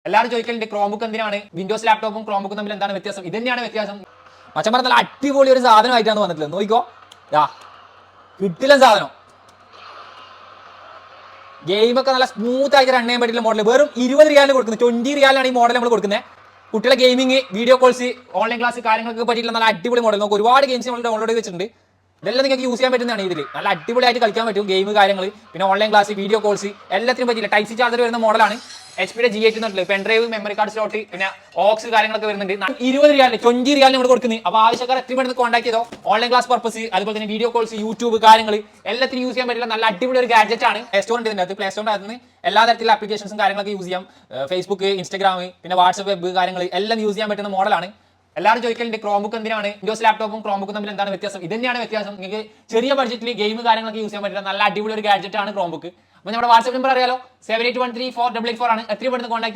എല്ലാവരും ചോദിക്കലുണ്ട് ക്രോംബുക്ക് എന്തിനാണ് വിൻഡോസ് ലാപ്ടോപ്പും ക്രോംബുക്കും തമ്മിൽ എന്താണ് വ്യത്യാസം? ഇത് തന്നെയാണ് വ്യത്യാസം. മച്ചാൻ പറഞ്ഞ നല്ല അടിപൊളി ഒരു സാധനമായിട്ടാണ് വന്നിട്ടുള്ളത്. നോക്കിക്കോ, കിട്ടില്ല സാധനം. ഗെയിമൊക്കെ നല്ല സ്മൂത്ത് ആയിട്ട് റൺ ചെയ്യാൻ പറ്റുന്ന മോഡൽ. വെറും 20 റിയാലിന് കൊടുക്കുന്നത്, 20 റിയാലിനാണ് ഈ മോഡൽ നമ്മൾ കൊടുക്കുന്നത്. കുട്ടികളെ gaming, video calls, online class കാര്യങ്ങൾക്ക് പറ്റിയിട്ടുള്ള നല്ല അടിപൊളി മോഡൽ. നമുക്ക് ഒരുപാട് ഗെയിംസ് നമ്മൾ ഡൗൺലോഡ് ചെയ്ത് വെച്ചിട്ടുണ്ട്. ഇതെല്ലാം നിങ്ങൾക്ക് യൂസ് ചെയ്യാൻ പറ്റുന്നതാണ്. ഇതിൽ നല്ല അടിപൊളിയായിട്ട് കളിക്കാൻ പറ്റും ഗെയിം കാര്യങ്ങൾ, പിന്നെ ഓൺലൈൻ ക്ലാസ്, വീഡിയോ കോൾസ് എല്ലാത്തിനും പറ്റില്ല. ടൈപ്പ് സി ചാർജർ വരുന്ന മോഡലാണ്. HP G8 എന്നുള്ളത് പെൻഡ്രൈവ്, മെമ്മറി കാർഡ് സ്ലോട്ട്, പിന്നെ ഓക്സ് കാര്യങ്ങളൊക്കെ വരുന്നുണ്ട്. 20 റിയാലിന് 20 റിയാലിന് നമ്മൾ കൊടുക്കുന്നത്. അപ്പോൾ ആവശ്യക്കാർ എത്ര പെട്ടെന്ന് കോൺടാക്ട് ചെയ്തോ. ഓൺലൈൻ ക്ലാസ് പർപ്പസ്, അതുപോലെ തന്നെ വീഡിയോ കോൾസ്, യൂട്യൂബ് കാര്യങ്ങൾ എല്ലാത്തിനും യൂസ് ചെയ്യാൻ പറ്റില്ല നല്ല അടിപൊളി ഒരു ഗാഡ്ജറ്റ് ആണ്. പ്ലേ സ്റ്റോറിന്റെ ഇതിനകത്ത്, പ്ലേ സ്റ്റോറിന്റെ അകത്ത് എല്ലാ തരത്തിലുള്ള ആപ്ലിക്കേഷൻസും കാര്യങ്ങളൊക്കെ യൂസ് ചെയ്യാം. ഫേസ്ബുക്ക്, ഇൻസ്റ്റാഗ്രാം, പിന്നെ വാട്സ്ആപ്പ്, വെബ് കാര്യങ്ങൾ എല്ലാം യൂസ് ചെയ്യാൻ പറ്റുന്ന മോഡലാണ്. എല്ലാവരും ചോദിക്കലുണ്ട് ക്രോംബുക്ക് എന്തിനാണ് വിൻഡോസ് ലാപ്ടോപ്പും ക്രോംബുക്കും തമ്മിൽ എന്താണ് വ്യത്യാസം? ഇത് തന്നെയാണ് വ്യത്യാസം. നിങ്ങൾക്ക് ചെറിയ ബഡ്ജറ്റിൽ ഗെയിം കാര്യങ്ങളൊക്കെ യൂസ് ചെയ്യാൻ പറ്റുന്ന നല്ല അടിപൊളി ഒരു ഗാഡ്ജറ്റ് ആണ് ക്രോംബുക്ക്. അപ്പോൾ നമ്മുടെ വാട്സ്ആപ്പ് നമ്പർ അറിയാലോ, 78134884 ആണ്. എത്രയും പെട്ടെന്ന് കോൺടാക്ട്